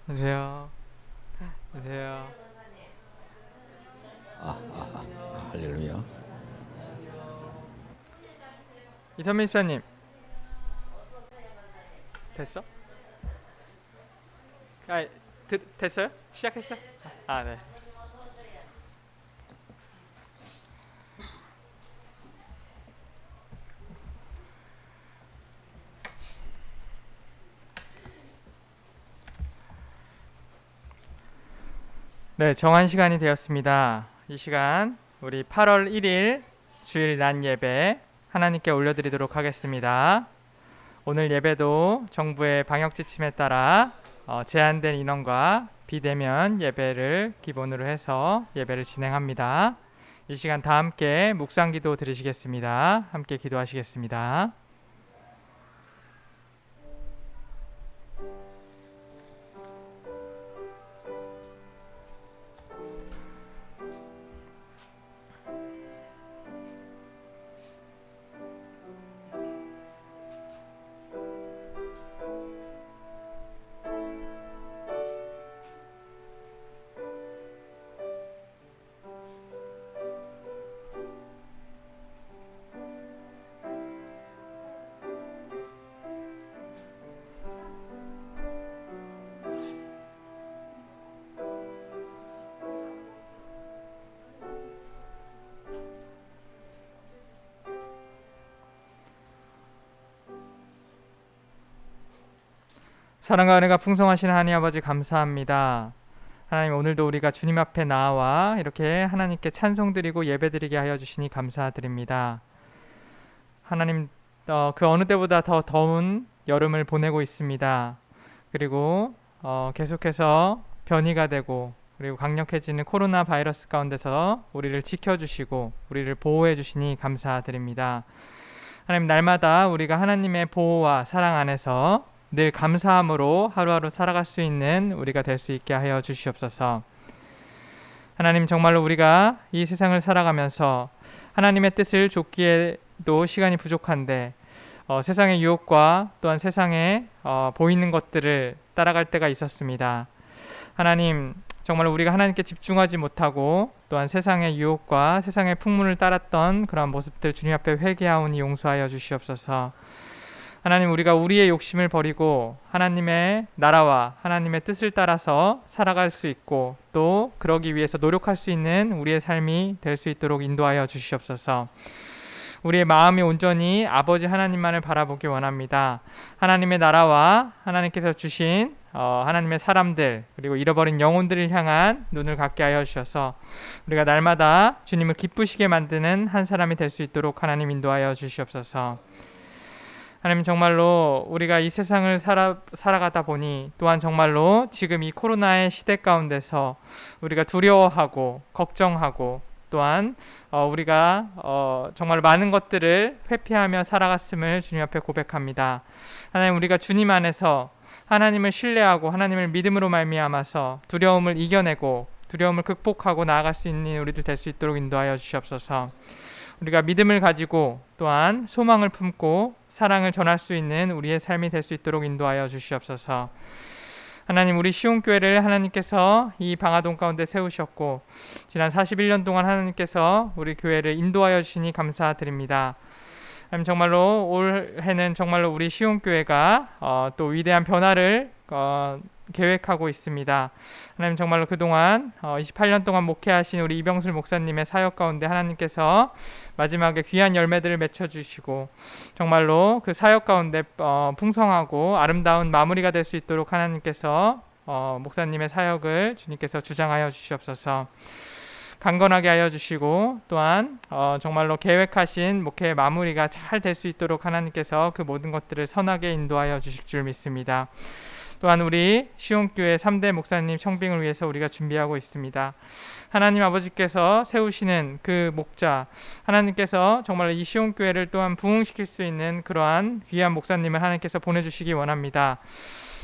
안녕하세요. 안녕하세요. 할렐루야. 이선민 수사님 됐어? 아, 됐어요? 시작했어? 아, 네. 네, 정한 시간이 되었습니다. 이 시간 우리 8월 1일 주일 낮 예배 하나님께 올려드리도록 하겠습니다. 오늘 예배도 정부의 방역 지침에 따라 제한된 인원과 비대면 예배를 기본으로 해서 예배를 진행합니다. 이 시간 다 함께 묵상기도 드리시겠습니다. 함께 기도하시겠습니다. 사랑과 은혜가 풍성하신 하나님 아버지 감사합니다. 하나님, 오늘도 우리가 주님 앞에 나와 이렇게 하나님께 찬송드리고 예배드리게 하여 주시니 감사드립니다. 하나님, 그 어느 때보다 더 더운 여름을 보내고 있습니다. 그리고 계속해서 변이가 되고 그리고 강력해지는 코로나 바이러스 가운데서 우리를 지켜주시고 우리를 보호해 주시니 감사드립니다. 하나님, 날마다 우리가 하나님의 보호와 사랑 안에서 늘 감사함으로 하루하루 살아갈 수 있는 우리가 될 수 있게 하여 주시옵소서. 하나님, 정말로 우리가 이 세상을 살아가면서 하나님의 뜻을 좇기에도 시간이 부족한데 세상의 유혹과 또한 세상에 보이는 것들을 따라갈 때가 있었습니다. 하나님, 정말 우리가 하나님께 집중하지 못하고 또한 세상의 유혹과 세상의 풍문을 따랐던 그러한 모습들 주님 앞에 회개하오니 용서하여 주시옵소서. 하나님, 우리가 우리의 욕심을 버리고 하나님의 나라와 하나님의 뜻을 따라서 살아갈 수 있고 또 그러기 위해서 노력할 수 있는 우리의 삶이 될 수 있도록 인도하여 주시옵소서. 우리의 마음이 온전히 아버지 하나님만을 바라보기 원합니다. 하나님의 나라와 하나님께서 주신 하나님의 사람들 그리고 잃어버린 영혼들을 향한 눈을 갖게 하여 주셔서 우리가 날마다 주님을 기쁘시게 만드는 한 사람이 될 수 있도록 하나님 인도하여 주시옵소서. 하나님, 정말로 우리가 이 세상을 살아가다 보니 또한 정말로 지금 이 코로나의 시대 가운데서 우리가 두려워하고 걱정하고 또한 우리가 정말 많은 것들을 회피하며 살아갔음을 주님 앞에 고백합니다. 하나님, 우리가 주님 안에서 하나님을 신뢰하고 하나님을 믿음으로 말미암아서 두려움을 이겨내고 두려움을 극복하고 나아갈 수 있는 우리들 될 수 있도록 인도하여 주시옵소서. 우리가 믿음을 가지고 또한 소망을 품고 사랑을 전할 수 있는 우리의 삶이 될 수 있도록 인도하여 주시옵소서. 하나님, 우리 시온교회를 하나님께서 이 방화동 가운데 세우셨고 지난 41년 동안 하나님께서 우리 교회를 인도하여 주시니 감사드립니다. 하나님, 정말로 올해는 정말로 우리 시온교회가 또 위대한 변화를 계획하고 있습니다. 하나님, 정말로 그동안 28년 동안 목회하신 우리 이병술 목사님의 사역 가운데 하나님께서 마지막에 귀한 열매들을 맺혀주시고 정말로 그 사역 가운데 풍성하고 아름다운 마무리가 될 수 있도록 하나님께서 목사님의 사역을 주님께서 주장하여 주시옵소서. 강건하게 하여 주시고 또한 정말로 계획하신 목회의 마무리가 잘 될 수 있도록 하나님께서 그 모든 것들을 선하게 인도하여 주실 줄 믿습니다. 또한 우리 시온교회 3대 목사님 청빙을 위해서 우리가 준비하고 있습니다. 하나님 아버지께서 세우시는 그 목자, 하나님께서 정말 이 시온교회를 또한 부흥시킬 수 있는 그러한 귀한 목사님을 하나님께서 보내주시기 원합니다.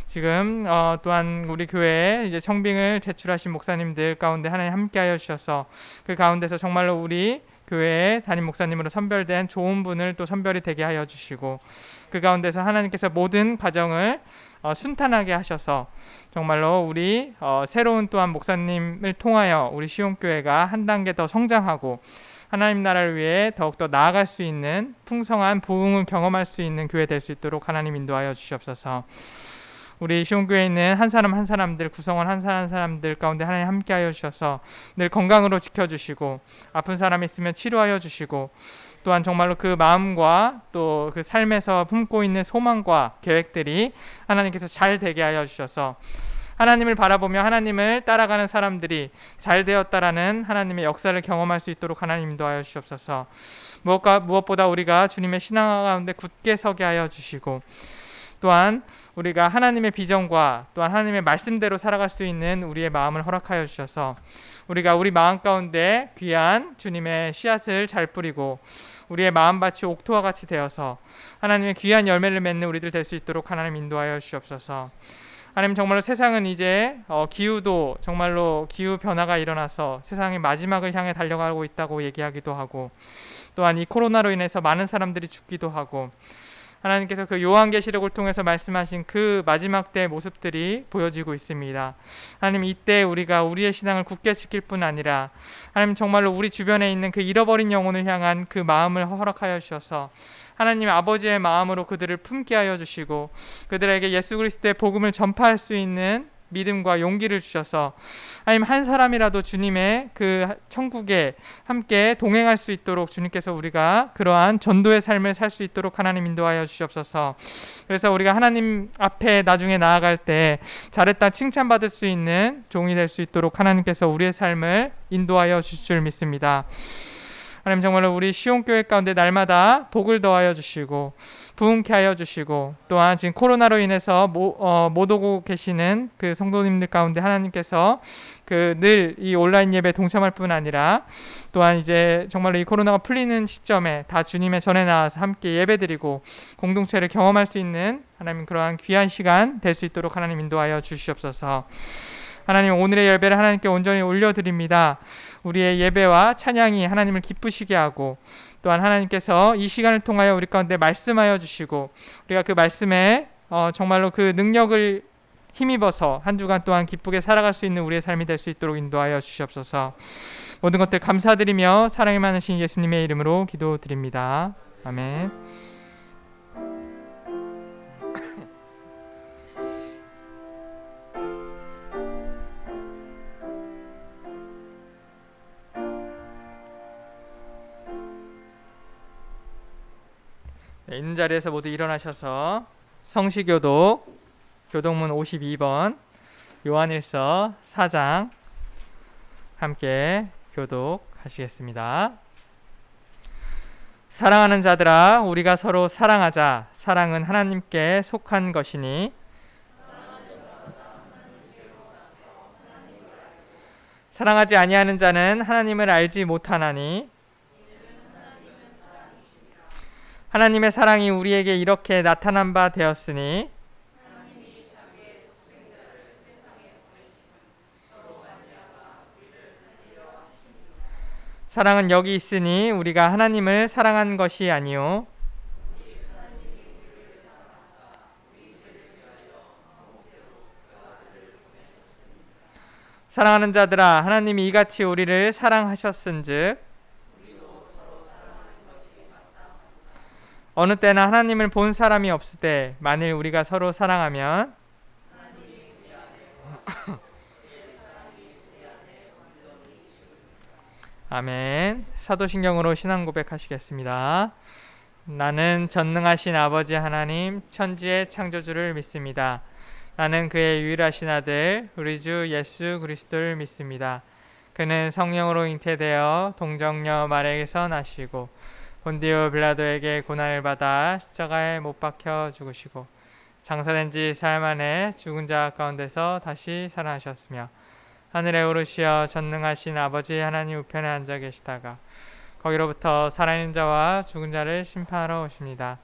지금 또한 우리 교회에 이제 청빙을 제출하신 목사님들 가운데 하나님 함께하여 주셔서 그 가운데서 정말로 우리 교회의 담임 목사님으로 선별된 좋은 분을 또 선별이 되게 하여 주시고, 그 가운데서 하나님께서 모든 과정을 순탄하게 하셔서 정말로 우리 새로운 또한 목사님을 통하여 우리 시온교회가 한 단계 더 성장하고 하나님 나라를 위해 더욱더 나아갈 수 있는 풍성한 부흥을 경험할 수 있는 교회 될 수 있도록 하나님 인도하여 주시옵소서. 우리 시온교회에 있는 한 사람 한 사람들, 구성원 한 사람 한 사람들 가운데 하나님 함께하여 주셔서 늘 건강으로 지켜주시고, 아픈 사람이 있으면 치료하여 주시고, 또한 정말로 그 마음과 또 그 삶에서 품고 있는 소망과 계획들이 하나님께서 잘 되게 하여 주셔서 하나님을 바라보며 하나님을 따라가는 사람들이 잘 되었다라는 하나님의 역사를 경험할 수 있도록 하나님 인도하여 주옵소서. 무엇보다 우리가 주님의 신앙 가운데 굳게 서게 하여 주시고, 또한 우리가 하나님의 비전과 또한 하나님의 말씀대로 살아갈 수 있는 우리의 마음을 허락하여 주셔서 우리가 우리 마음 가운데 귀한 주님의 씨앗을 잘 뿌리고 우리의 마음밭이 옥토와 같이 되어서 하나님의 귀한 열매를 맺는 우리들 될 수 있도록 하나님 인도하여 주옵소서. 하나님, 정말로 세상은 이제 기후도 정말로 기후 변화가 일어나서 세상의 마지막을 향해 달려가고 있다고 얘기하기도 하고, 또한 이 코로나로 인해서 많은 사람들이 죽기도 하고, 하나님께서 그 요한계시록을 통해서 말씀하신 그 마지막 때의 모습들이 보여지고 있습니다. 하나님, 이때 우리가 우리의 신앙을 굳게 지킬 뿐 아니라 하나님 정말로 우리 주변에 있는 그 잃어버린 영혼을 향한 그 마음을 허락하여 주셔서 하나님 아버지의 마음으로 그들을 품게 하여 주시고 그들에게 예수 그리스도의 복음을 전파할 수 있는 믿음과 용기를 주셔서 하나님 한 사람이라도 주님의 그 천국에 함께 동행할 수 있도록 주님께서 우리가 그러한 전도의 삶을 살 수 있도록 하나님 인도하여 주시옵소서. 그래서 우리가 하나님 앞에 나중에 나아갈 때 잘했다 칭찬받을 수 있는 종이 될 수 있도록 하나님께서 우리의 삶을 인도하여 주실 줄 믿습니다. 하나님, 정말로 우리 시온교회 가운데 날마다 복을 더하여 주시고 부흥케 하여 주시고, 또한 지금 코로나로 인해서 못 오고 계시는 그 성도님들 가운데 하나님께서 그 늘 이 온라인 예배에 동참할 뿐 아니라 또한 이제 정말로 이 코로나가 풀리는 시점에 다 주님의 전에 나와서 함께 예배드리고 공동체를 경험할 수 있는 하나님 그러한 귀한 시간 될 수 있도록 하나님 인도하여 주시옵소서. 하나님, 오늘의 예배를 하나님께 온전히 올려드립니다. 우리의 예배와 찬양이 하나님을 기쁘시게 하고, 또한 하나님께서 이 시간을 통하여 우리 가운데 말씀하여 주시고 우리가 그 말씀에 정말로 그 능력을 힘입어서 한 주간 동안 기쁘게 살아갈 수 있는 우리의 삶이 될 수 있도록 인도하여 주시옵소서. 모든 것들 감사드리며 사랑이 많으신 예수님의 이름으로 기도드립니다. 아멘. 네, 있는 자리에서 모두 일어나셔서 성시교독 교독문 52번 요한일서 4장 함께 교독하시겠습니다. 사랑하는 자들아, 우리가 서로 사랑하자. 사랑은 하나님께 속한 것이니 사랑하지 아니하는 자는 하나님을 알지 못하나니 하나님의 사랑이 우리에게 이렇게 나타난 바 되었으니 사랑은 여기 있으니 우리가 하나님을 사랑한 것이 아니요 사랑하는 자들아, 하나님이 이같이 우리를 사랑하셨은즉 어느 때나 하나님을 본 사람이 없을 때 만일 우리가 서로 사랑하면 아멘. 사도신경으로 신앙 고백하시겠습니다. 나는 전능하신 아버지 하나님 천지의 창조주를 믿습니다. 나는 그의 유일하신 아들 우리 주 예수 그리스도를 믿습니다. 그는 성령으로 잉태되어 동정녀 마리아에게서 나시고 본디오 빌라도에게 고난을 받아 십자가에 못 박혀 죽으시고 장사된 지 사흘 만에 죽은 자 가운데서 다시 살아나셨으며 하늘에 오르시어 전능하신 아버지 하나님 우편에 앉아 계시다가 거기로부터 살아있는 자와 죽은 자를 심판하러 오십니다.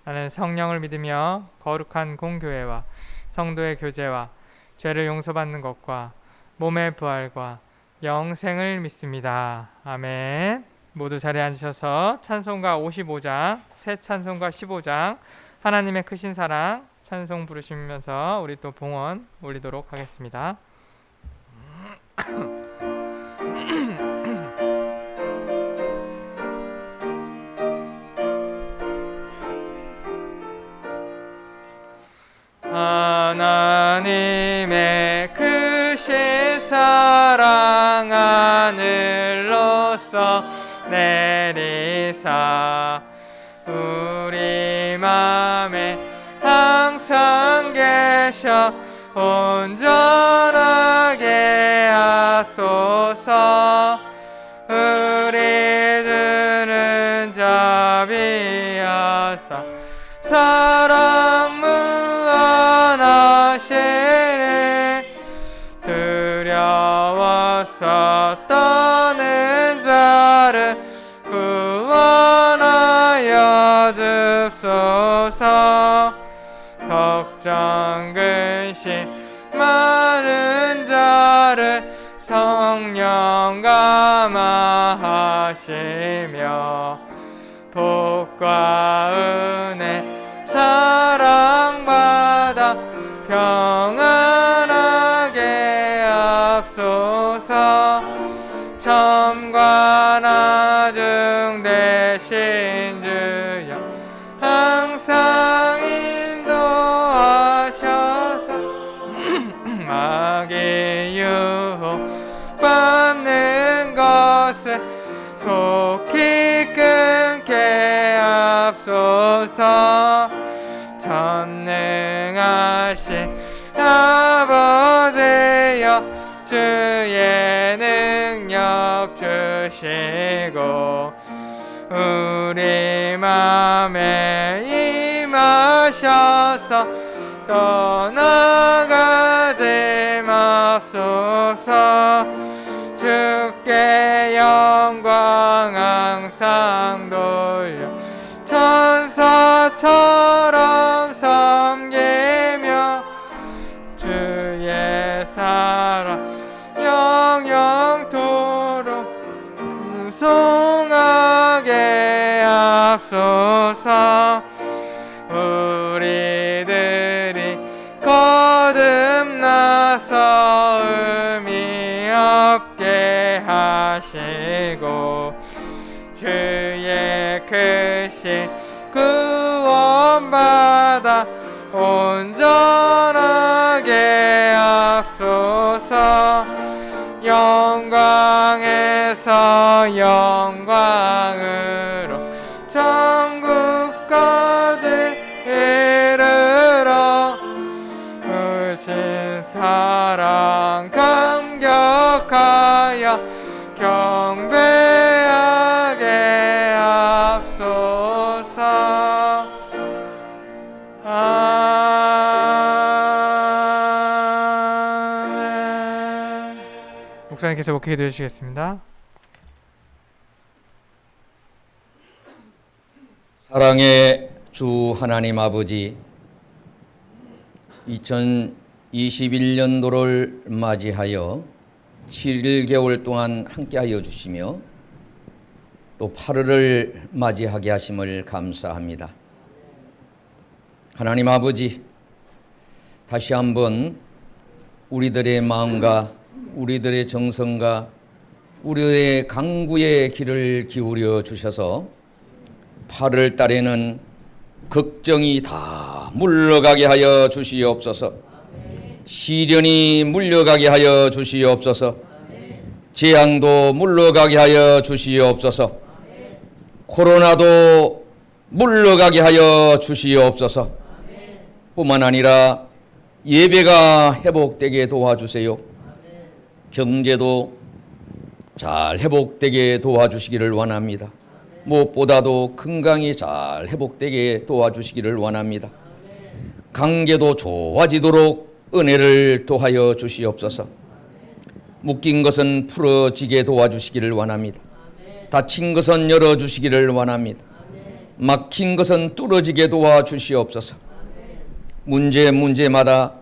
나는 성령을 믿으며 거룩한 공교회와 성도의 교제와 죄를 용서받는 것과 몸의 부활과 영생을 믿습니다. 아멘. 모두 자리에 앉으셔서 찬송가 55장, 새 찬송가 15장, 하나님의 크신 사랑 찬송 부르시면서 우리 또 봉헌 올리도록 하겠습니다. 하나님의 크신 사랑 하늘로서 내리사 우리 맘에 항상 계셔 온전하게 하소서. 우리 주는 자비하사 사랑 무한하시네. 두려워서 떠는 자를 구원하여 주소서. 걱정 근심 많은 자를 성령 감화하시며 복과 은혜 사랑받아 평안하게 앞소서. 점과 나중 대신 주여 항상 인도하셔서 마귀 유혹 받는 것을 속히 끊게 앞소서. 전능하신 아버지여 주의 능력 주시고 우리 맘에 임하셔서 떠나가지 맙소서. 주께 영광 항상 돌려 천사처럼 섬기며 주의 사랑 영영토록 풍성하게 앞소서. 우리들이 거듭나서 의미 없게 하시고 주의 크신 구원받아 온전하게 앞소서. 영광에서 영광으로 천국까지 이르러 크신 사랑 감격하여 경배하게 앞소서. 아멘. 목사님께서 목회 기도해 주시겠습니다. 사랑의 주 하나님 아버지, 2021년도를 맞이하여 7개월 동안 함께하여 주시며 또 8월을 맞이하게 하심을 감사합니다. 하나님 아버지, 다시 한번 우리들의 마음과 우리들의 정성과 우리의 강구의 귀를 기울여 주셔서 8월 달에는 걱정이 다 물러가게 하여 주시옵소서. 시련이 물러가게 하여 주시옵소서. 재앙도 물러가게 하여 주시옵소서. 코로나도 물러가게 하여 주시옵소서. 뿐만 아니라 예배가 회복되게 도와주세요. 경제도 잘 회복되게 도와주시기를 원합니다. 무엇보다도 건강이 잘 회복되게 도와주시기를 원합니다. 관계도 좋아지도록 은혜를 도하여 주시옵소서. 묶인 것은 풀어지게 도와주시기를 원합니다. 닫힌 것은 열어주시기를 원합니다. 막힌 것은 뚫어지게 도와주시옵소서. 문제마다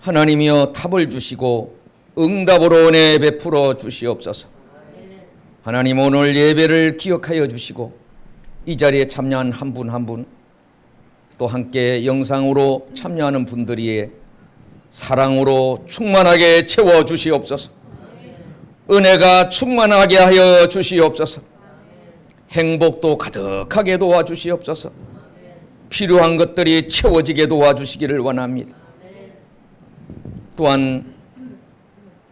하나님이여 답을 주시고 응답으로 은혜 베풀어 주시옵소서. 하나님 오늘 예배를 기억하여 주시고 이 자리에 참여한 한 분 한 분 또 함께 영상으로 참여하는 분들이 사랑으로 충만하게 채워 주시옵소서. 은혜가 충만하게 하여 주시옵소서. 행복도 가득하게 도와주시옵소서. 필요한 것들이 채워지게 도와주시기를 원합니다. 또한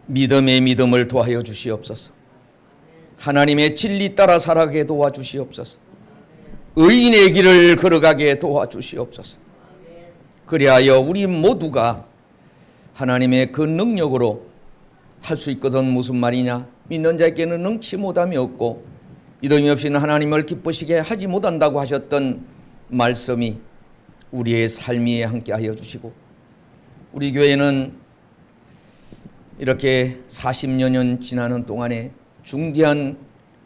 믿음의 믿음을 도하여 주시옵소서. 하나님의 진리 따라 살아가게 도와주시옵소서. 의인의 길을 걸어가게 도와주시옵소서. 그리하여 우리 모두가 하나님의 그 능력으로 할 수 있거든. 무슨 말이냐? 믿는 자에게는 능치 못함이 없고 믿음이 없이는 하나님을 기쁘시게 하지 못한다고 하셨던 말씀이 우리의 삶에 함께하여 주시고, 우리 교회는 이렇게 40여 년 지나는 동안에 중대한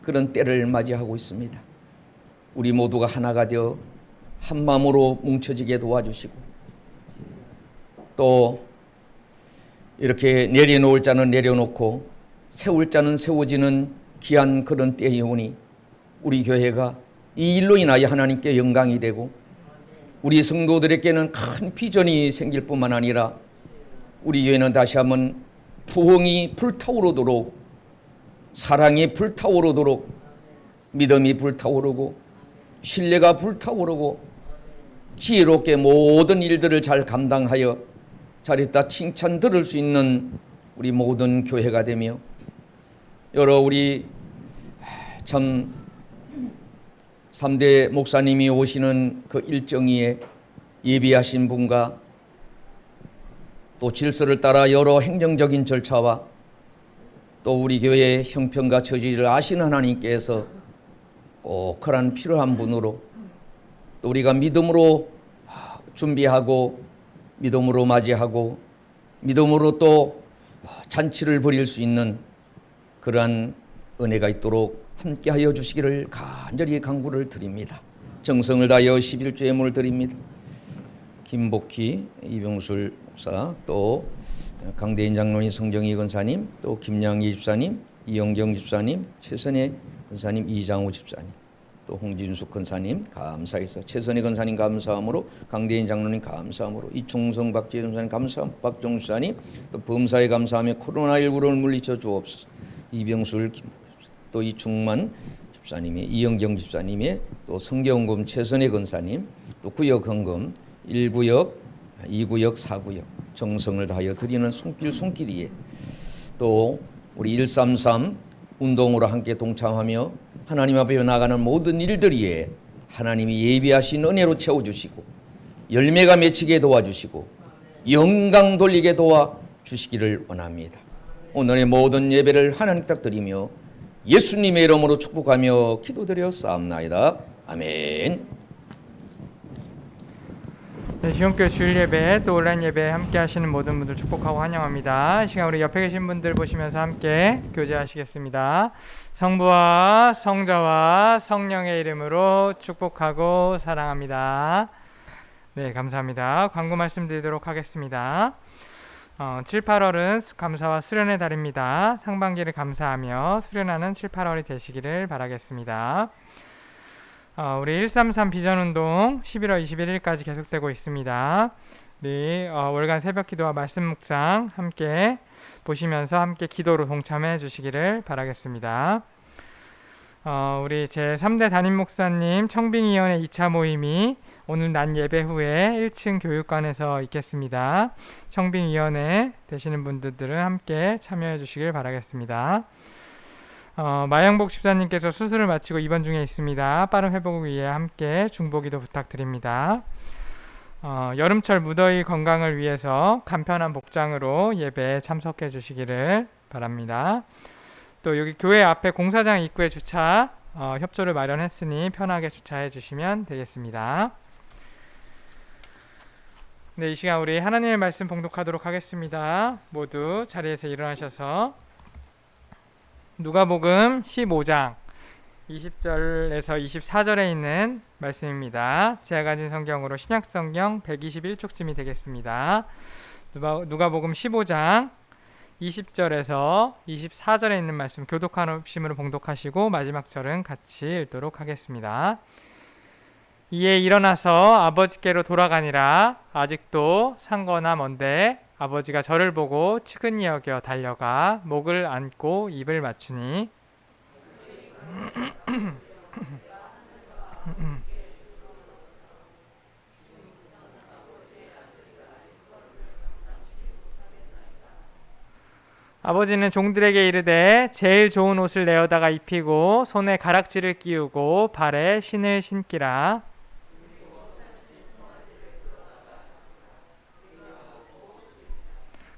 그런 때를 맞이하고 있습니다. 우리 모두가 하나가 되어 한 마음으로 뭉쳐지게 도와주시고, 또 이렇게 내려놓을 자는 내려놓고 세울 자는 세워지는 귀한 그런 때이 오니 우리 교회가 이 일로 인하여 하나님께 영광이 되고 우리 성도들에게는 큰 비전이 생길 뿐만 아니라 우리 교회는 다시 한번 부흥이 불타오르도록, 사랑이 불타오르도록, 믿음이 불타오르고 신뢰가 불타오르고 지혜롭게 모든 일들을 잘 감당하여 잘했다 칭찬 들을 수 있는 우리 모든 교회가 되며, 여러 우리 참 3대 목사님이 오시는 그 일정위에 예비하신 분과 또 질서를 따라 여러 행정적인 절차와 또 우리 교회의 형편과 처지를 아시는 하나님께서 꼭 그런 필요한 분으로 또 우리가 믿음으로 준비하고 믿음으로 맞이하고 믿음으로 또 잔치를 벌일 수 있는 그러한 은혜가 있도록 함께하여 주시기를 간절히 간구를 드립니다. 정성을 다하여 11조 예물을 드립니다. 김복희, 이병술 목사, 또 강대인 장로님, 성정희 권사님, 또 김양희 집사님, 이영경 집사님, 최선혜 권사님, 이장호 집사님, 또 홍진숙 권사님 감사해서, 최선희 권사님 감사함으로, 강대인 장로님 감사함으로, 이충성 박재현 권사님 감사함, 박종 집사님 또 범사에 감사하며 코로나19를 물리쳐 주옵소서. 이병술, 또 이충만 집사님의, 이영경 집사님의, 또 성경금 최선혜 권사님, 또 구역 헌금 1구역, 2구역, 4구역 정성을 다하여 드리는 손길이에, 또 우리 133 운동으로 함께 동참하며 하나님 앞에 나가는 모든 일들이에 하나님이 예비하신 은혜로 채워주시고 열매가 맺히게 도와주시고 영광 돌리게 도와주시기를 원합니다. 오늘의 모든 예배를 하나님 딱 드리며 예수님의 이름으로 축복하며 기도드려 싸움나이다. 아멘. 네, 시온교회 주일 예배 또 온라인 예배에 함께 하시는 모든 분들 축복하고 환영합니다. 이 시간 우리 옆에 계신 분들 보시면서 함께 교제하시겠습니다. 성부와 성자와 성령의 이름으로 축복하고 사랑합니다. 네, 감사합니다. 광고 말씀드리도록 하겠습니다. 7, 8월은 감사와 수련의 달입니다. 상반기를 감사하며 수련하는 7, 8월이 되시기를 바라겠습니다. 우리 133 비전운동 11월 21일까지 계속되고 있습니다. 우리 월간 새벽 기도와 말씀 묵상 함께 보시면서 함께 기도로 동참해 주시기를 바라겠습니다. 우리 제3대 담임 목사님 청빙위원회 2차 모임이 오늘 낮 예배 후에 1층 교육관에서 있겠습니다. 청빙위원회 되시는 분들은 함께 참여해 주시길 바라겠습니다. 마영복 집사님께서 수술을 마치고 입원 중에 있습니다. 빠른 회복을 위해 함께 중보기도 부탁드립니다. 여름철 무더위 건강을 위해서 간편한 복장으로 예배에 참석해 주시기를 바랍니다. 또 여기 교회 앞에 공사장 입구에 주차 협조를 마련했으니 편하게 주차해 주시면 되겠습니다. 네, 이 시간 우리 하나님의 말씀 봉독하도록 하겠습니다. 모두 자리에서 일어나셔서 누가복음 15장 20절에서 24절에 있는 말씀입니다. 제가 가진 성경으로 신약성경 121쪽쯤이 되겠습니다. 누가복음 15장 20절에서 24절에 있는 말씀 교독하심으로 봉독하시고 마지막 절은 같이 읽도록 하겠습니다. 이에 일어나서 아버지께로 돌아가니라. 아직도 상거나 먼데 아버지가 저를 보고 측은히 여겨 달려가 목을 안고 입을 맞추니 아버지는 종들에게 이르되 제일 좋은 옷을 내어다가 입히고 손에 가락지를 끼우고 발에 신을 신기라.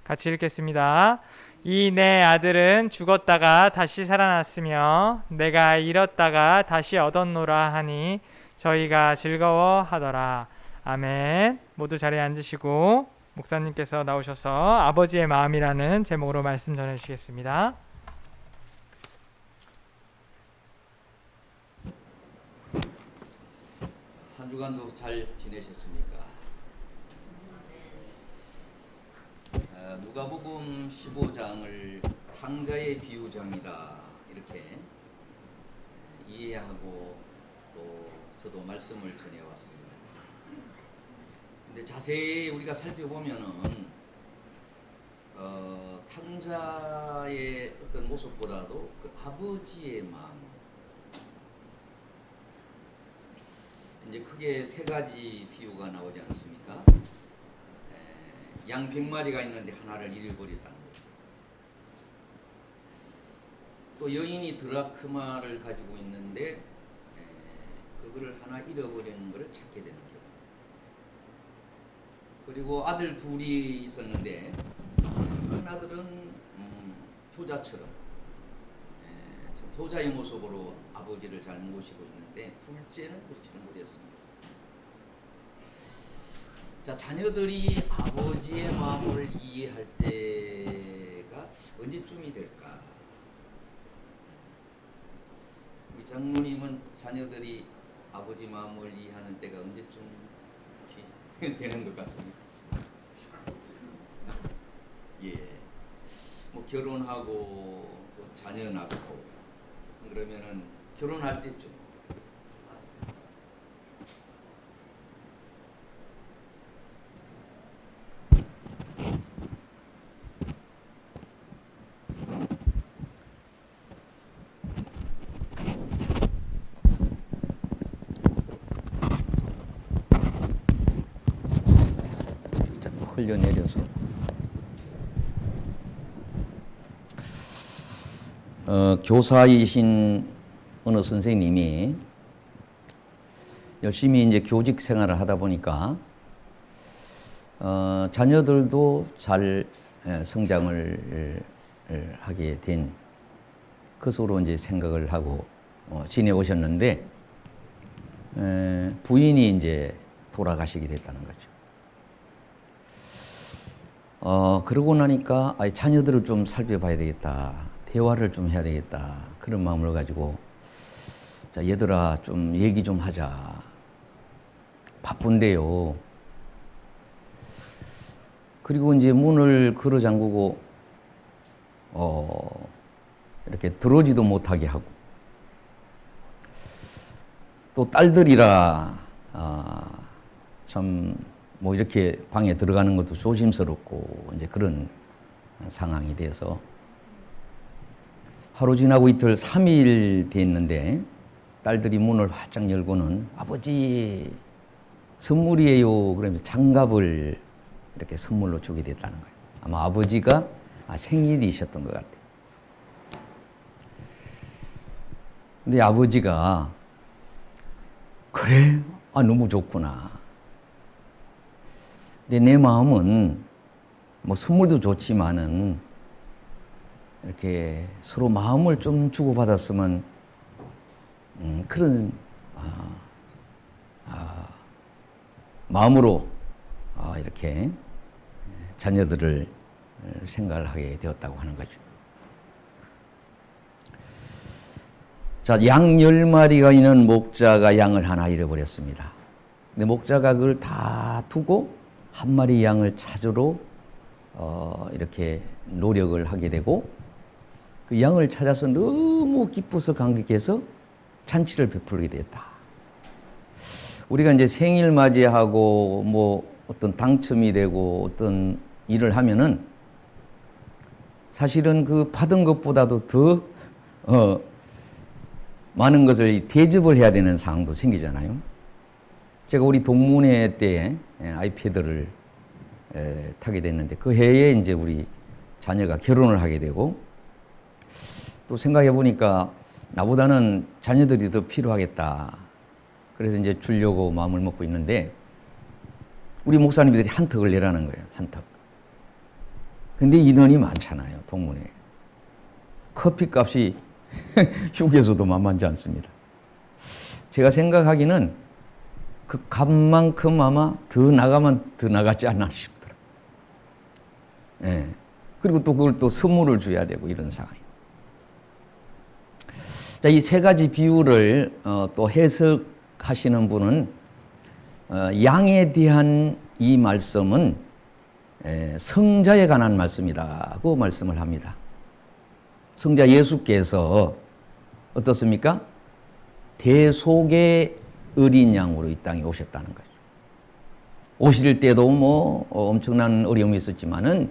같이 읽겠습니다. 이 내 아들은 죽었다가 다시 살아났으며 내가 잃었다가 다시 얻었노라 하니 저희가 즐거워하더라. 아멘. 모두 자리에 앉으시고 목사님께서 나오셔서 아버지의 마음이라는 제목으로 말씀 전해주시겠습니다. 한 주간도 잘 지내셨습니까? 누가복음 15장을 탕자의 비유장이다 이렇게 이해하고 또 저도 말씀을 전해왔습니다. 근데 자세히 우리가 살펴보면은 탕자의 어떤 모습보다도 그 아버지의 마음, 이제 크게 세 가지 비유가 나오지 않습니까? 양 100마리가 있는데 하나를 잃어버렸다는 거죠. 또 여인이 드라크마를 가지고 있는데 그거를 하나 잃어버리는 것을 찾게 되는 경우. 그리고 아들 둘이 있었는데 큰 아들은 효자처럼 효자의 모습으로 아버지를 잘 모시고 있는데 둘째는 그렇지는 못했습니다. 자, 자녀들이 아버지의 마음을 이해할 때가 언제쯤이 될까? 우리 장로님은 자녀들이 아버지 마음을 이해하는 때가 언제쯤 되는 것 같습니다. 예, 뭐 결혼하고 또 자녀 낳고 그러면은 결혼할 때쯤. 흘려내려서 교사이신 어느 선생님이 열심히 이제 교직 생활을 하다 보니까 자녀들도 잘 성장을 하게 된 것으로 이제 생각을 하고 지내오셨는데 부인이 이제 돌아가시게 됐다는 거죠. 그러고 나니까 자녀들을 좀 살펴봐야 되겠다. 대화를 좀 해야 되겠다. 그런 마음을 가지고 자, 얘들아 좀 얘기 좀 하자. 바쁜데요. 그리고 이제 문을 걸어 잠그고 이렇게 들어오지도 못하게 하고 또 딸들이라 참 뭐 이렇게 방에 들어가는 것도 조심스럽고 이제 그런 상황이 돼서 하루 지나고 이틀 3일 됐는데 딸들이 문을 활짝 열고는 아버지 선물이에요. 그러면서 장갑을 이렇게 선물로 주게 됐다는 거예요. 아마 아버지가 생일이셨던 것 같아요. 근데 아버지가 그래? 너무 좋구나. 근데 내 마음은 뭐 선물도 좋지만은 이렇게 서로 마음을 좀 주고받았으면 그런 마음으로 이렇게 자녀들을 생각을 하게 되었다고 하는 거죠. 자, 양 10마리가 있는 목자가 양을 하나 잃어버렸습니다. 근데 목자가 그걸 다 두고 한 마리 양을 찾으러 이렇게 노력을 하게 되고 그 양을 찾아서 너무 기뻐서 감격해서 잔치를 베풀게 됐다. 우리가 이제 생일 맞이하고 뭐 어떤 당첨이 되고 어떤 일을 하면은 사실은 그 받은 것보다도 더 많은 것을 대접을 해야 되는 상황도 생기잖아요. 제가 우리 동문회 때 아이패드를 타게 됐는데 그 해에 이제 우리 자녀가 결혼을 하게 되고 또 생각해 보니까 나보다는 자녀들이 더 필요하겠다. 그래서 이제 주려고 마음을 먹고 있는데 우리 목사님들이 한턱을 내라는 거예요. 한턱. 근데 인원이 많잖아요. 동문회. 커피값이 휴게소도 만만치 않습니다. 제가 생각하기는 그 값만큼 아마 더 나가면 더 나갔지 않나 싶더라고요. 예. 그리고 또 그걸 또 선물을 줘야 되고 이런 상황이. 자, 이 세 가지 비유를 또 해석하시는 분은 양에 대한 이 말씀은 성자에 관한 말씀이다고 말씀을 합니다. 성자 예수께서 어떻습니까? 대속의 어린 양으로 이 땅에 오셨다는 거죠. 오실 때도 뭐 엄청난 어려움이 있었지만은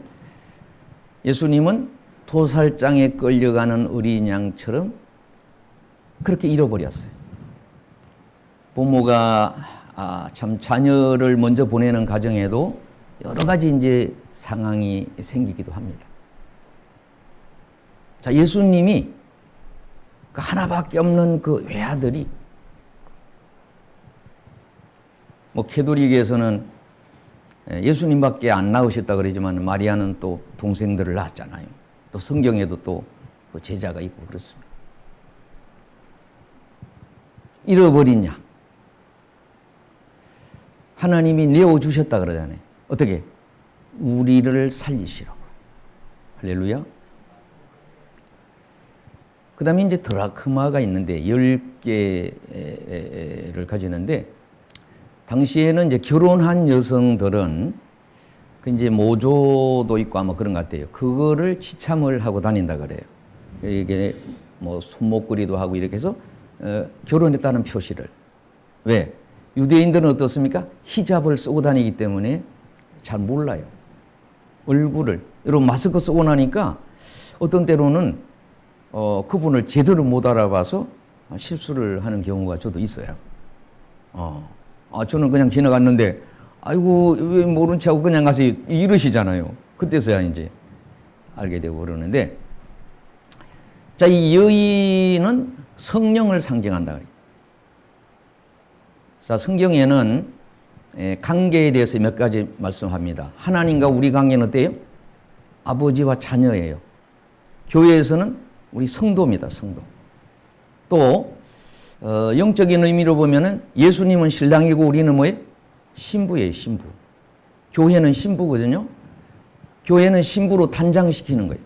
예수님은 도살장에 끌려가는 어린 양처럼 그렇게 잃어버렸어요. 부모가 참 자녀를 먼저 보내는 가정에도 여러 가지 이제 상황이 생기기도 합니다. 자, 예수님이 그 하나밖에 없는 그 외아들이 뭐 캐톨릭에서는 예수님밖에 안 낳으셨다 그러지만 마리아는 또 동생들을 낳았잖아요. 또 성경에도 또 제자가 있고 그렇습니다. 잃어버린 양. 하나님이 내어주셨다 그러잖아요. 어떻게? 우리를 살리시라고. 할렐루야. 그 다음에 이제 드라크마가 있는데 10개를 가지는데 당시에는 이제 결혼한 여성들은 그 이제 모조도 있고 아마 그런 것 같아요. 그거를 지참을 하고 다닌다 그래요. 이게 뭐 손목걸이도 하고 이렇게 해서 결혼했다는 표시를. 왜? 유대인들은 어떻습니까? 히잡을 쓰고 다니기 때문에 잘 몰라요. 얼굴을. 여러분 마스크 쓰고 나니까 어떤 때로는 그분을 제대로 못 알아봐서 실수를 하는 경우가 저도 있어요. 저는 그냥 지나갔는데 아이고 왜 모른 체 하고 그냥 가서 이러시잖아요. 그때서야 이제 알게 되고 그러는데 자, 이 여인은 성령을 상징한다 그래요. 자, 성경에는 관계에 대해서 몇 가지 말씀합니다. 하나님과 우리 관계는 어때요? 아버지와 자녀예요. 교회에서는 우리 성도입니다. 성도. 또 영적인 의미로 보면은 예수님은 신랑이고 우리는 뭐예요? 신부예요. 신부. 교회는 신부거든요. 교회는 신부로 단장시키는 거예요.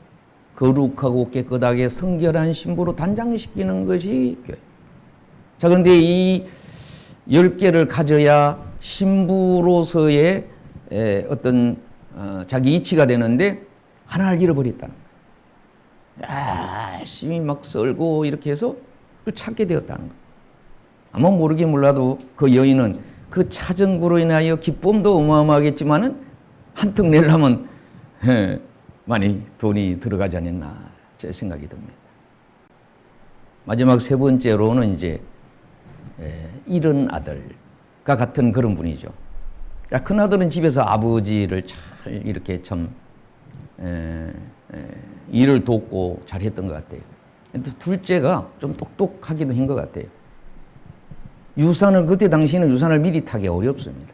거룩하고 깨끗하게 성결한 신부로 단장시키는 것이 교회. 자, 그런데 이 10개를 가져야 신부로서의 어떤 자기 이치가 되는데 하나를 잃어버렸다는 거예요. 열심히 막 썰고 이렇게 해서 그걸 찾게 되었다는 거예요. 아마 모르긴 몰라도 그 여인은 그 찾은 거로 인하여 기쁨도 어마어마하겠지만은 한턱 내려면 많이 돈이 들어가지 않았나 제 생각이 듭니다. 마지막 세 번째로는 이제 잃은 아들과 같은 그런 분이죠. 큰 아들은 집에서 아버지를 잘 이렇게 참 일을 돕고 잘했던 것 같아요. 둘째가 좀 똑똑하기도 한 것 같아요. 유산을 그때 당시에는 유산을 미리 타기 어렵습니다.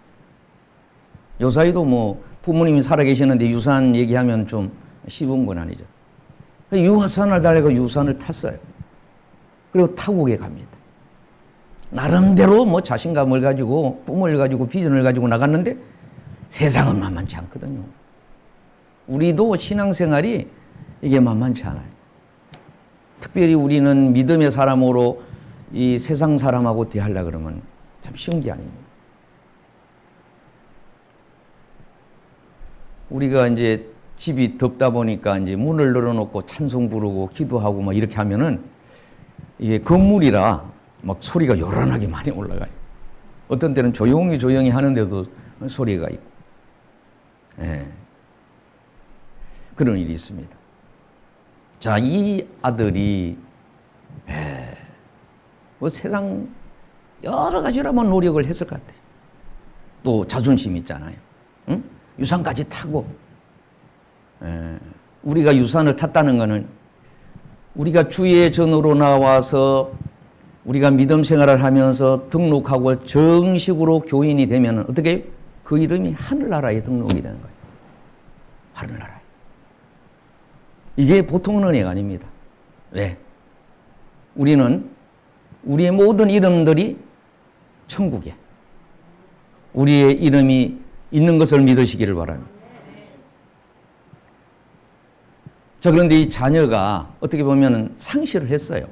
요사이도 뭐 부모님이 살아계시는데 유산 얘기하면 좀 쉬운 건 아니죠. 유산을 달래고 유산을 탔어요. 그리고 타국에 갑니다. 나름대로 뭐 자신감을 가지고 꿈을 가지고 비전을 가지고 나갔는데 세상은 만만치 않거든요. 우리도 신앙생활이 이게 만만치 않아요. 특별히 우리는 믿음의 사람으로 이 세상 사람하고 대하려고 그러면 참 쉬운 게 아닙니다. 우리가 이제 집이 덥다 보니까 이제 문을 열어놓고 찬송 부르고 기도하고 막 이렇게 하면은 이게 건물이라 막 소리가 요란하게 많이 올라가요. 어떤 때는 조용히 하는데도 소리가 있고, 예. 그런 일이 있습니다. 자, 이 아들이 뭐 세상 여러 가지로 뭐 노력을 했을 것 같아요. 또 자존심 있잖아요. 응? 유산까지 타고. 우리가 유산을 탔다는 것은 우리가 주의 전으로 나와서 우리가 믿음 생활을 하면서 등록하고 정식으로 교인이 되면 어떻게 그 이름이 하늘나라에 등록이 되는 거예요. 하늘나라에. 이게 보통 은혜가 아닙니다. 왜? 우리는 우리의 모든 이름들이 천국에 우리의 이름이 있는 것을 믿으시기를 바랍니다. 자, 그런데 이 자녀가 어떻게 보면 상실을 했어요.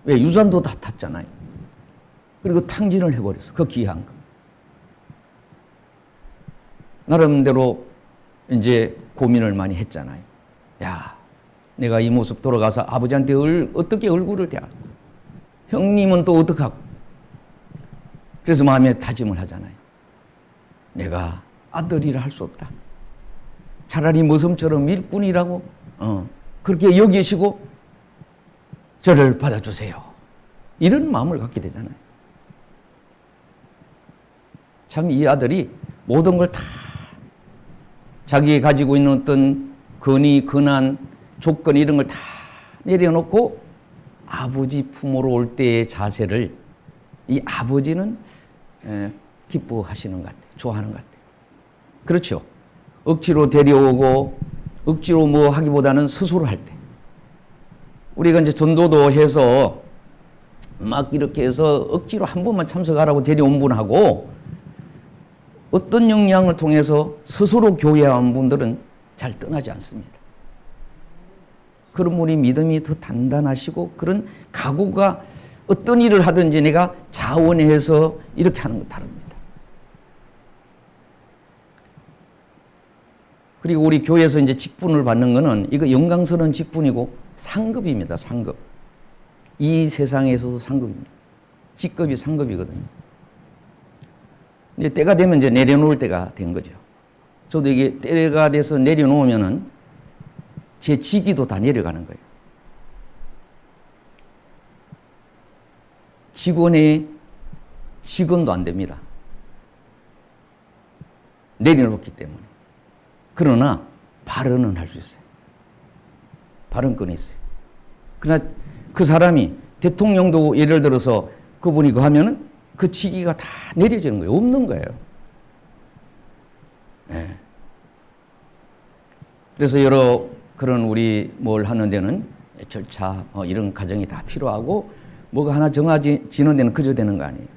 왜? 유산도 다 탔잖아요. 그리고 탕진을 해버렸어. 그 귀한 거. 나름대로 이제 고민을 많이 했잖아요. 야, 내가 이 모습 돌아가서 아버지한테 어떻게 얼굴을 대할까? 형님은 또 어떡하고? 그래서 마음에 다짐을 하잖아요. 내가 아들이라 할 수 없다. 차라리 모섬처럼 일꾼이라고 그렇게 여기시고 저를 받아주세요. 이런 마음을 갖게 되잖아요. 참 이 아들이 모든 걸 다 자기가 가지고 있는 어떤 권위, 권한, 조건 이런 걸 다 내려놓고 아버지 품으로 올 때의 자세를 이 아버지는 기뻐하시는 것 같아요. 좋아하는 것 같아요. 그렇죠. 억지로 데려오고 억지로 뭐 하기보다는 스스로 할 때. 우리가 이제 전도도 해서 막 이렇게 해서 억지로 한 번만 참석하라고 데려온 분하고 어떤 역량을 통해서 스스로 교회한 분들은 잘 떠나지 않습니다. 그런 분이 믿음이 더 단단하시고 그런 각오가 어떤 일을 하든지 내가 자원해서 이렇게 하는 거 다릅니다. 그리고 우리 교회에서 이제 직분을 받는 거는 이거 영광스러운 직분이고 상급입니다. 상급. 이 세상에서도 상급입니다. 직급이 상급이거든요. 이제 때가 되면 이제 내려놓을 때가 된 거죠. 저도 이게 때가 돼서 내려놓으면은 제 직위도 다 내려가는 거예요. 직원의 직원도 안 됩니다. 내려놓기 때문에. 그러나 발언은 할 수 있어요. 발언권이 있어요. 그러나 그 사람이 대통령도 예를 들어서 그분이 그 하면은 그 직위가 다 내려지는 거예요. 없는 거예요. 네. 그래서 여러 그런 우리 뭘 하는 데는 절차 이런 과정이 다 필요하고 뭐가 하나 정해지는 데는 그저 되는 거 아니에요.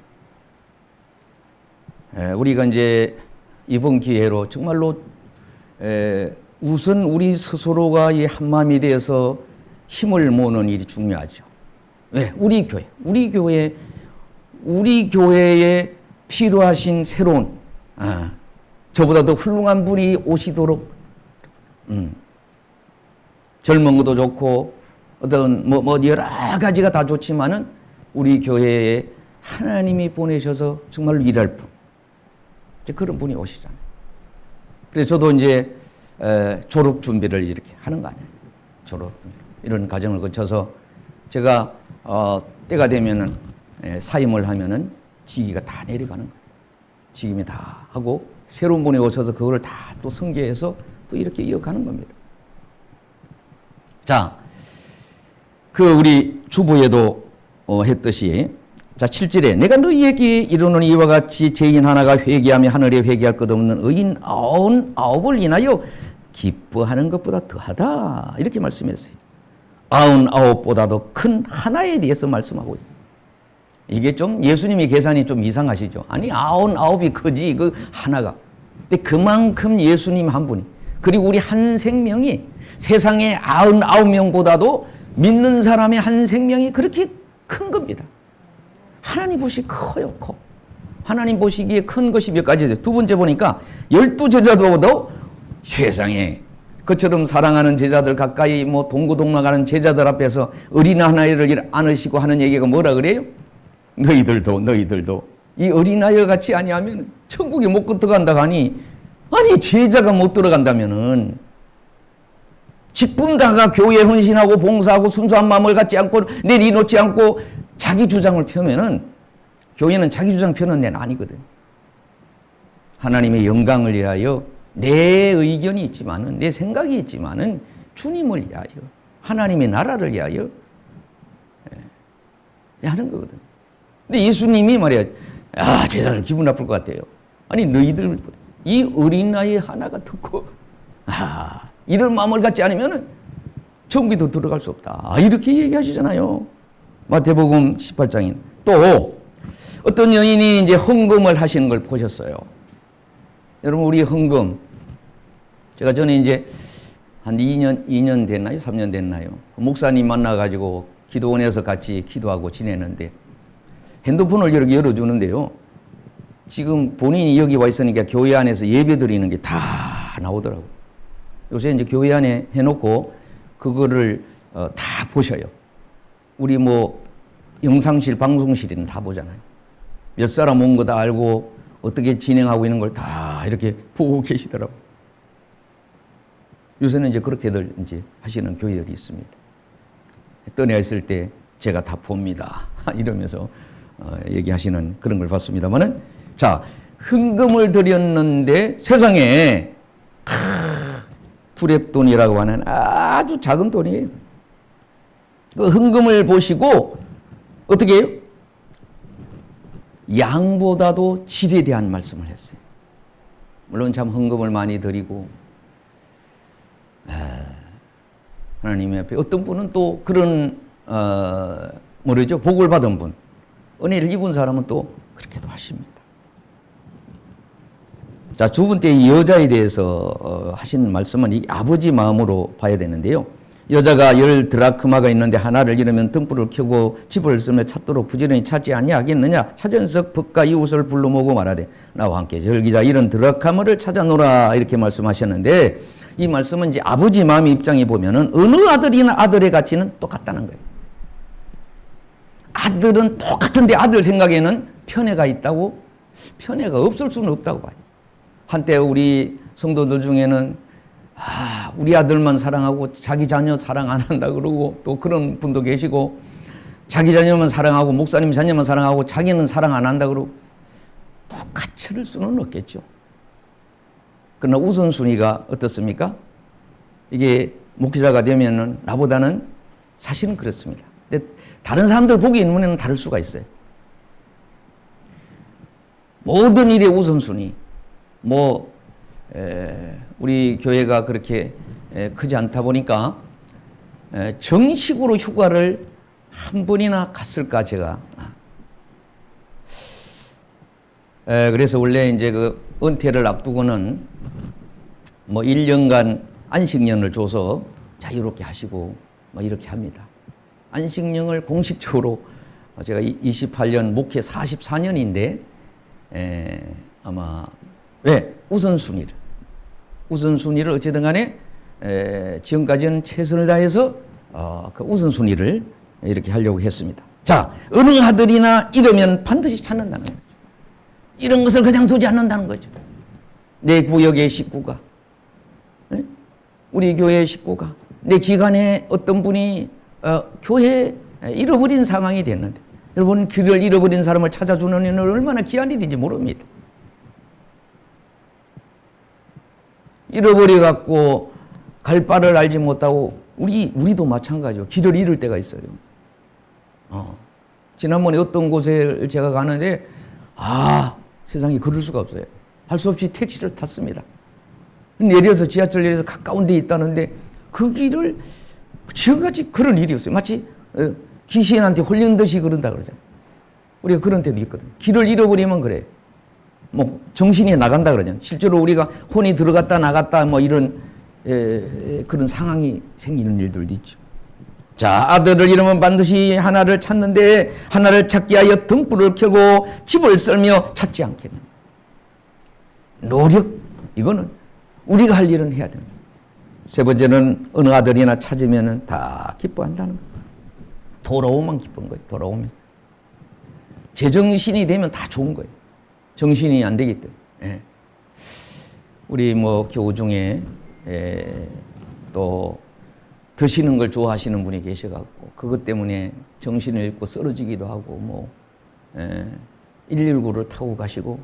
우리가 이제 이번 기회로 정말로 우선 우리 스스로가 이 한마음이 되어서 힘을 모으는 일이 중요하죠. 왜? 우리 교회에 필요하신 새로운 저보다 더 훌륭한 분이 오시도록 젊은 것도 좋고 어떤 뭐 여러 가지가 다 좋지만은 우리 교회에 하나님이 보내셔서 정말로 일할 분 이제 그런 분이 오시잖아요. 그래서 저도 이제 졸업 준비를 이렇게 하는 거 아니에요. 졸업 이런 과정을 거쳐서 제가 때가 되면은 사임을 하면은 직위가 다 내려가는 거예요. 직임이 다 하고 새로운 분이 오셔서 그거를 다 또 승계해서 또 이렇게 이어가는 겁니다. 자, 그 우리 주보에도 했듯이 자 7절에 내가 너희에게 이르는 이와 같이 죄인 하나가 회개하며 하늘에 회개할 것 없는 의인 99을 인하여 기뻐하는 것보다 더하다 이렇게 말씀했어요. 99보다도 큰 하나에 대해서 말씀하고 있어요. 이게 좀 예수님의 계산이 좀 이상하시죠. 아니 99이 크지 그 하나가. 근데 그만큼 예수님 한 분이 그리고 우리 한 생명이 세상의 99명보다도 믿는 사람의 한 생명이 그렇게 큰 겁니다. 하나님 보시기에 커요. 커. 하나님 보시기에 큰 것이 몇 가지죠. 두 번째 보니까 12제자도도 세상에 그처럼 사랑하는 제자들 가까이 뭐 동고동락하는 제자들 앞에서 어린아이를 안으시고 하는 얘기가 뭐라 그래요? 너희들도 이 어린아이 같이 아니하면 천국에 못 들어간다 하니, 아니 제자가 못 들어간다면은 직분다가 교회에 헌신하고 봉사하고 순수한 마음을 갖지 않고 내리놓지 않고 자기 주장을 펴면은, 교회는 자기 주장 펴는 데는 아니거든. 하나님의 영광을 위하여 내 의견이 있지만은, 내 생각이 있지만은 주님을 위하여, 하나님의 나라를 위하여 하는 거거든. 근데 예수님이 말이야, 제자들 기분 나쁠 것 같아요. 아니 너희들 이 어린아이 하나가 듣고 이런 마음을 갖지 않으면은 천국에도 들어갈 수 없다, 이렇게 얘기하시잖아요. 마태복음 18장인. 또 어떤 여인이 이제 헌금을 하시는 걸 보셨어요. 여러분, 우리 헌금, 제가 전에 이제 한 2년 됐나요? 3년 됐나요? 목사님 만나가지고 기도원에서 같이 기도하고 지내는데 핸드폰을 이렇게 열어주는데요. 지금 본인이 여기 와 있으니까 교회 안에서 예배 드리는 게 다 나오더라고요. 요새 이제 교회 안에 해놓고 그거를 다 보셔요. 우리 뭐 영상실, 방송실에는 다 보잖아요. 몇 사람 온 거 다 알고 어떻게 진행하고 있는 걸 다 이렇게 보고 계시더라고요. 요새는 이제 그렇게들 이제 하시는 교회들이 있습니다. 떠나 있을 때 제가 다 봅니다, 이러면서 얘기하시는 그런 걸 봤습니다만은, 자, 헌금을 드렸는데 세상에 투랩돈이라고 하는 아주 작은 돈이에요. 그 헌금을 보시고 어떻게 해요? 양보다도 질에 대한 말씀을 했어요. 물론 참 헌금을 많이 드리고 하나님 앞에, 어떤 분은 또 그런 뭐라죠? 복을 받은 분, 은혜를 입은 사람은 또 그렇게도 하십니다. 자, 두 번째 이 여자에 대해서 하신 말씀은 이 아버지 마음으로 봐야 되는데요. 여자가 10 드라크마가 있는데 하나를 잃으면 등불을 켜고 집을 쓰며 찾도록 부지런히 찾지 아니하겠느냐. 찾은석 벗가 이웃을 불러 모으고 말하되 나와 함께 절기자 10 드라크마를 찾아노라, 이렇게 말씀하셨는데, 이 말씀은 이제 아버지 마음의 입장에 보면은 어느 아들이나 아들의 가치는 똑같다는 거예요. 아들은 똑같은데 아들 생각에는 편애가 있다고? 편애가 없을 수는 없다고 봐요. 한때 우리 성도들 중에는 우리 아들만 사랑하고 자기 자녀 사랑 안 한다 그러고, 또 그런 분도 계시고, 자기 자녀만 사랑하고 목사님 자녀만 사랑하고 자기는 사랑 안 한다 그러고, 똑같이 할 수는 없겠죠. 그러나 우선순위가 어떻습니까? 이게 목회자가 되면은 나보다는 사실은 그렇습니다. 근데 다른 사람들 보기에 눈에는 다를 수가 있어요. 모든 일의 우선순위, 우리 교회가 그렇게 크지 않다 보니까 정식으로 휴가를 한 번이나 갔을까, 제가. 그래서 원래 이제 그 은퇴를 앞두고는 뭐 1년간 안식년을 줘서 자유롭게 하시고 뭐 이렇게 합니다. 안식년을 공식적으로, 제가 28년 목회 44년인데 아마 우선순위를 어쨌든 간에 지금까지는 최선을 다해서 그 우선순위를 이렇게 하려고 했습니다. 자, 어느 아들이나 이러면 반드시 찾는다는 거죠. 이런 것을 그냥 두지 않는다는 거죠. 내 구역의 식구가, 우리 교회의 식구가, 내 기관에 어떤 분이 교회에 잃어버린 상황이 됐는데, 여러분, 길을 잃어버린 사람을 찾아주는 일은 얼마나 귀한 일인지 모릅니다. 잃어버려갖고 갈 바를 알지 못하고, 우리도 마찬가지로 길을 잃을 때가 있어요. 지난번에 어떤 곳에 제가 가는데, 세상에 그럴 수가 없어요. 할 수 없이 택시를 탔습니다. 내려서 지하철 내려서 가까운 데 있다는데 그 길을 지금까지 그런 일이 없어요. 마치 귀신한테 홀린 듯이 그런다 그러잖아요. 우리가 그런 때도 있거든요. 길을 잃어버리면 그래. 뭐 정신이 나간다 그러잖아요. 실제로 우리가 혼이 들어갔다 나갔다 뭐 이런 그런 상황이 생기는 일들도 있죠. 자, 아들을 잃으면 반드시 하나를 찾는데 하나를 찾기 위하여 등불을 켜고 집을 썰며 찾지 않겠느냐. 노력, 이거는 우리가 할 일은 해야 됩니다. 세 번째는 어느 아들이나 찾으면 다 기뻐한다는 거예요. 돌아오면 기쁜 거예요. 돌아오면. 제정신이 되면 다 좋은 거예요. 정신이 안 되기 때문에. 예. 우리 뭐 교우 중에 또 드시는 걸 좋아하시는 분이 계셔갖고 그것 때문에 정신을 잃고 쓰러지기도 하고 뭐 119를 타고 가시고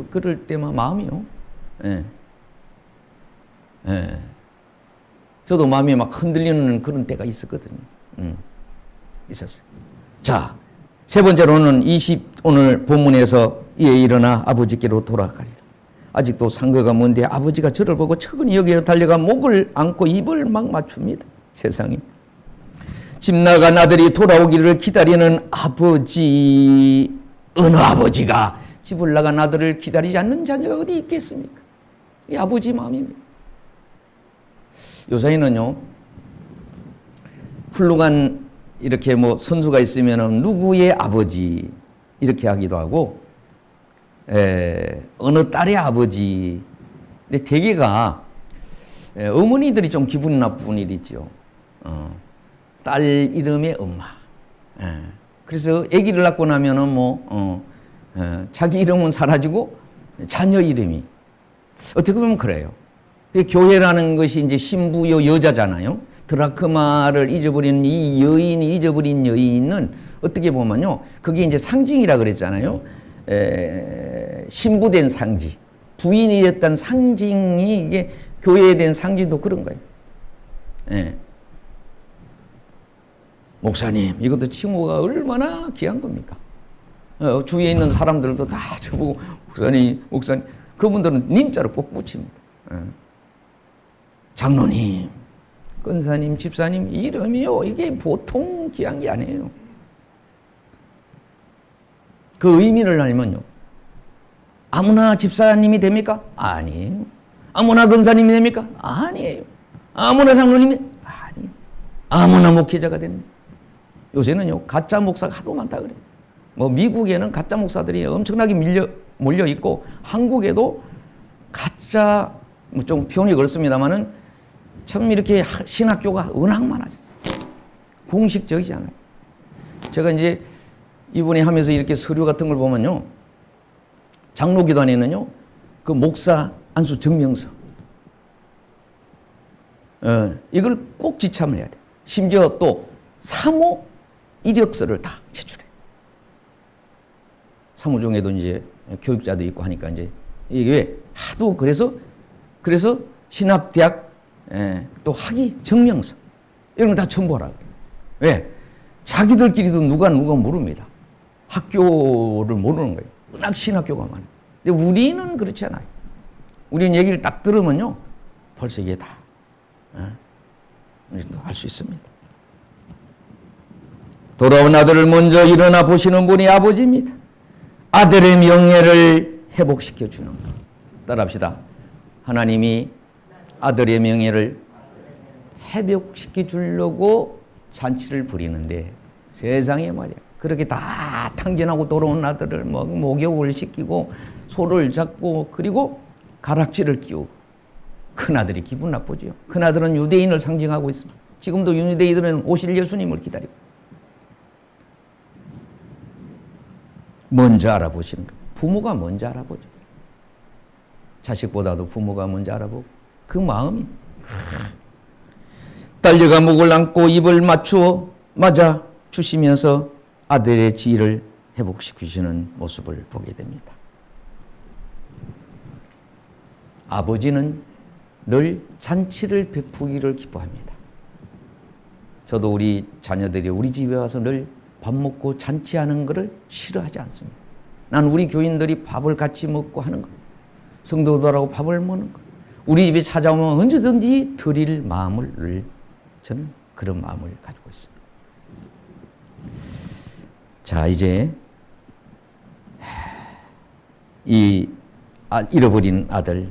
그럴 때만 마음이요. 저도 마음이 막 흔들리는 그런 때가 있었거든요. 있었어요. 자, 세 번째로는 오늘 본문에서 이에 일어나 아버지께로 돌아가리라. 아직도 상거가 먼데 아버지가 저를 보고 척은히 여기로 달려가 목을 안고 입을 막 맞춥니다. 세상에. 집 나간 아들이 돌아오기를 기다리는 아버지, 어느 아버지가 집을 나간 아들을 기다리지 않는 자녀가 어디 있겠습니까? 이 아버지 마음입니다. 요사이는요, 훌륭한 이렇게 뭐 선수가 있으면 누구의 아버지 이렇게 하기도 하고, 어느 딸의 아버지. 근데 대개가 어머니들이 좀 기분 나쁜 일이 있죠. 딸 이름의 엄마. 그래서 아기를 낳고 나면은 자기 이름은 사라지고 자녀 이름이 어떻게 보면 그래요. 교회라는 것이 이제 신부요 여자잖아요. 드라크마를 잊어버린 이 여인이 잊어버린 여인은 어떻게 보면요, 그게 이제 상징이라 그랬잖아요. 신부된 상징, 부인이 됐던 상징이 이게 교회에 된 상징도 그런 거예요. 목사님, 이것도 칭호가 얼마나 귀한 겁니까? 주위에 있는 사람들도 다 저보고 목사님, 그분들은 님자로 꼭 붙입니다. 장로님, 권사님, 집사님 이름이요, 이게 보통 귀한 게 아니에요. 그 의미를 알면요, 아무나 집사님이 됩니까? 아니에요. 아무나 권사님이 됩니까? 아니에요. 아무나 장로님이? 아니에요. 아무나 목회자가 됩니다. 요새는요, 가짜 목사가 하도 많다 그래요. 뭐 미국에는 가짜 목사들이 엄청나게 몰려 있고, 한국에도 가짜, 뭐 좀 표현이 그렇습니다만은 참 이렇게 신학교가 워낙 많아요. 공식적이지 않아요. 제가 이제 이번에 하면서 이렇게 서류 같은 걸 보면요, 장로기관에는요, 그 목사 안수 증명서, 이걸 꼭 지참을 해야 돼. 심지어 또 사모 이력서를 다 제출해. 사모 중에도 이제 교육자도 있고 하니까 이제 이게 하도 그래서 신학대학 또 학위 증명서 이런 걸 다 첨부하라고. 왜? 자기들끼리도 누가 모릅니다. 학교를 모르는 거예요. 워낙 신학교가 많아요. 근데 우리는 그렇지 않아요. 우리는 얘기를 딱 들으면요, 벌써 이게 다 알 수 있습니다. 돌아온 아들을 먼저 일어나 보시는 분이 아버지입니다. 아들의 명예를 회복시켜 주는 것. 따라합시다. 하나님이 아들의 명예를 회복시켜 주려고 잔치를 부리는데, 세상에 말이야, 그렇게 다 탕진하고 돌아온 아들을 목욕을 시키고 소를 잡고 그리고 가락지를 끼우고, 큰아들이 기분 나쁘죠. 큰아들은 유대인을 상징하고 있습니다. 지금도 유대인들은 오실 예수님을 기다리고. 먼저 알아보시는 거예요. 부모가 먼저 알아보죠. 자식보다도 부모가 먼저 알아보고, 그 마음이. 딸려가 목을 안고 입을 맞아 주시면서 아들의 지위를 회복시키시는 모습을 보게 됩니다. 아버지는 늘 잔치를 베푸기를 기뻐합니다. 저도 우리 자녀들이 우리 집에 와서 늘 밥 먹고 잔치하는 것을 싫어하지 않습니다. 난 우리 교인들이 밥을 같이 먹고 하는 것, 성도들하고 밥을 먹는 것, 우리 집에 찾아오면 언제든지 드릴 마음을 늘 저는 그런 마음을 가지고 있습니다. 자, 이제 이 잃어버린 아들,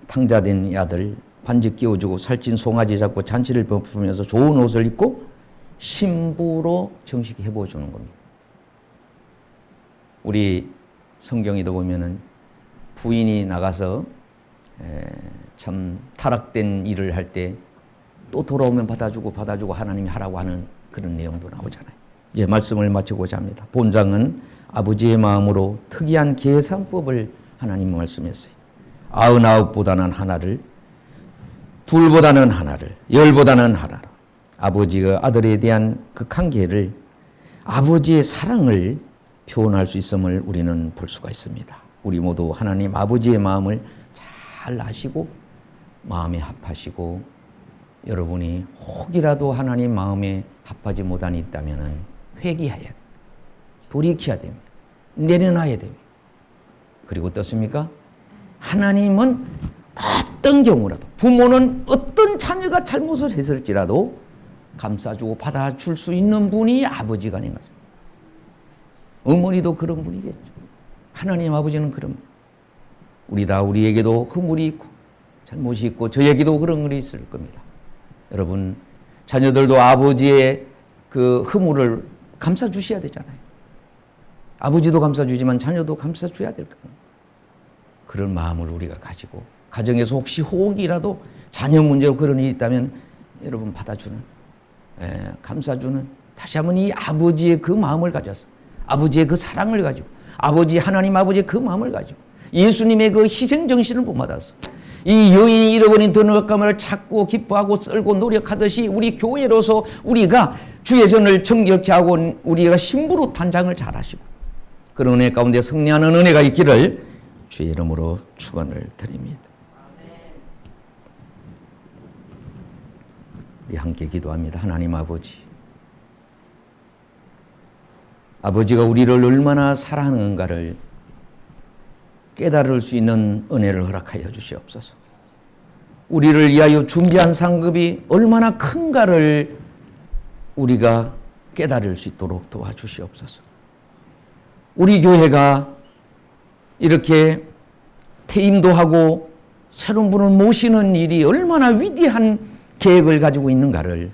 탕자된 이 아들 반지 끼워주고 살찐 송아지 잡고 잔치를 베푸면서 좋은 옷을 입고 신부로 정식해 보여주는 겁니다. 우리 성경에도 보면은 부인이 나가서 참 타락된 일을 할 때 또 돌아오면 받아주고 하나님이 하라고 하는 그런 내용도 나오잖아요. 이제 말씀을 마치고자 합니다. 본장은 아버지의 마음으로 특이한 계산법을 하나님 말씀했어요. 99보다는 하나를, 둘보다는 하나를, 10보다는 하나로 아버지가 아들에 대한 그 관계를, 아버지의 사랑을 표현할 수 있음을 우리는 볼 수가 있습니다. 우리 모두 하나님 아버지의 마음을 잘 아시고 마음에 합하시고, 여러분이 혹이라도 하나님 마음에 합하지 못한 있다면 회개해야 됩니다. 돌이켜야 됩니다. 내려놔야 됩니다. 그리고 어떻습니까? 하나님은 어떤 경우라도, 부모는 어떤 자녀가 잘못을 했을지라도 감싸주고 받아줄 수 있는 분이 아버지가 아닌 거죠. 어머니도 그런 분이겠죠. 하나님 아버지는 그런 분. 우리에게도 허물이 있고 잘못이 있고 저에게도 그런 일이 있을 겁니다. 여러분, 자녀들도 아버지의 그 허물을 감싸주셔야 되잖아요. 아버지도 감싸주지만 자녀도 감싸줘야 될 겁니다. 그런 마음을 우리가 가지고, 가정에서 혹시 혹이라도 자녀 문제로 그런 일이 있다면 여러분 받아주는, 감싸주는, 다시 한번 이 아버지의 그 마음을 가져서, 아버지의 그 사랑을 가지고, 하나님 아버지의 그 마음을 가지고, 예수님의 그 희생정신을 본받아서 이 여인이 잃어버린 등록감을 찾고 기뻐하고 썰고 노력하듯이 우리 교회로서 우리가 주의 전을 정결케 하고 우리가 신부로 단장을 잘하시고 그런 은혜 가운데 승리하는 은혜가 있기를 주의 이름으로 축원을 드립니다. 우리 함께 기도합니다. 하나님 아버지가 우리를 얼마나 사랑하는가를 깨달을 수 있는 은혜를 허락하여 주시옵소서. 우리를 위하여 준비한 상급이 얼마나 큰가를 우리가 깨달을 수 있도록 도와주시옵소서. 우리 교회가 이렇게 퇴임도 하고 새로운 분을 모시는 일이 얼마나 위대한 계획을 가지고 있는가를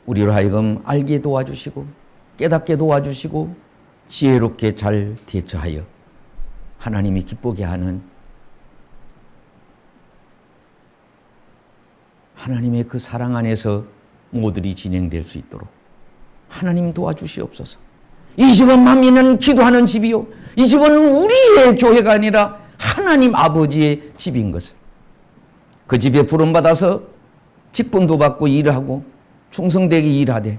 우리로 하여금 알게 도와주시고 깨닫게 도와주시고 지혜롭게 잘 대처하여 하나님이 기쁘게 하는 하나님의 그 사랑 안에서 모두리 진행될 수 있도록 하나님 도와주시옵소서. 이 집은 만민은 기도하는 집이요, 이 집은 우리의 교회가 아니라 하나님 아버지의 집인 것을, 그 집에 부름받아서 직분도 받고 일하고 충성되게 일하되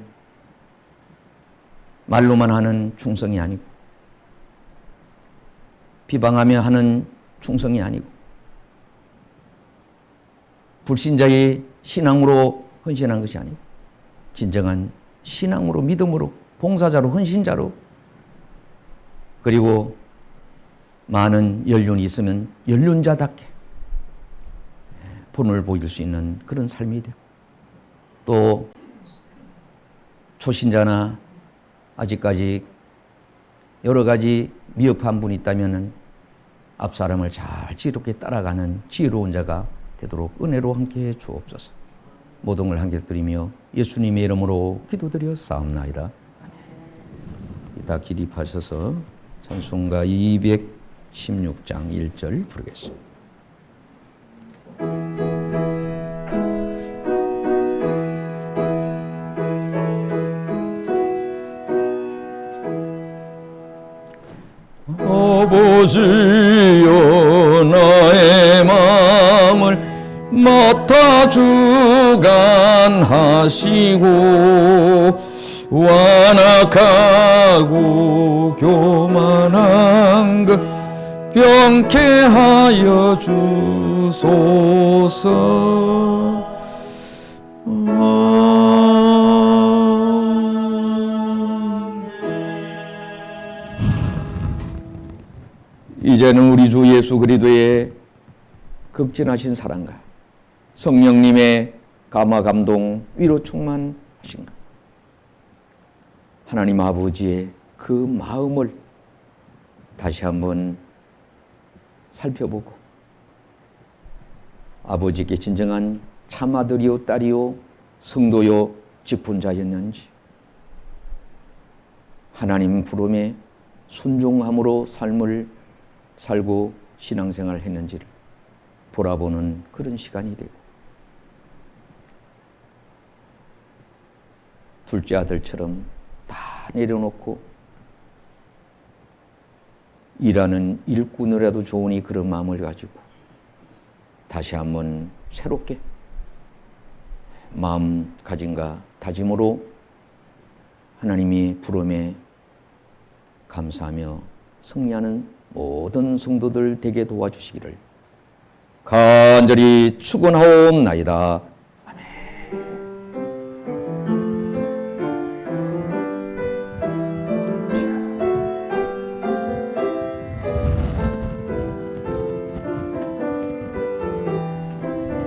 말로만 하는 충성이 아니고 비방하며 하는 충성이 아니고 불신자의 신앙으로 헌신한 것이 아니고 진정한 신앙으로, 믿음으로, 봉사자로, 헌신자로, 그리고 많은 연륜이 있으면 연륜자답게 본을 보일 수 있는 그런 삶이 되고, 또 초신자나 아직까지 여러 가지 미흡한 분이 있다면 앞 사람을 잘 지혜롭게 따라가는 지혜로운 자가 되도록 은혜로 함께해 주옵소서. 모든 걸 함께 드리며 예수님의 이름으로 기도드려 싸움나이다. 이따 기립하셔서 찬송가 216장 1절 부르겠습니다. 아버지여 나의 마음을 맡아 주관하시고 완악하고 교만한 것 병케하여 주소서. 이제는 우리 주 예수 그리스도의 극진하신 사랑과 성령님의 감화 감동 위로 충만하신가, 하나님 아버지의 그 마음을 다시 한번 살펴보고 아버지께 진정한 참아들이요 딸이요 성도요 직분자였는지, 하나님 부름에 순종함으로 삶을 살고 신앙생활을 했는지를 돌아보는 그런 시간이 되고, 둘째 아들처럼 다 내려놓고 일하는 일꾼이라도 좋으니 그런 마음을 가지고 다시 한번 새롭게 마음가짐과 다짐으로 하나님이 부름에 감사하며 승리하는 모든 성도들 되게 도와주시기를 간절히 축원하옵나이다.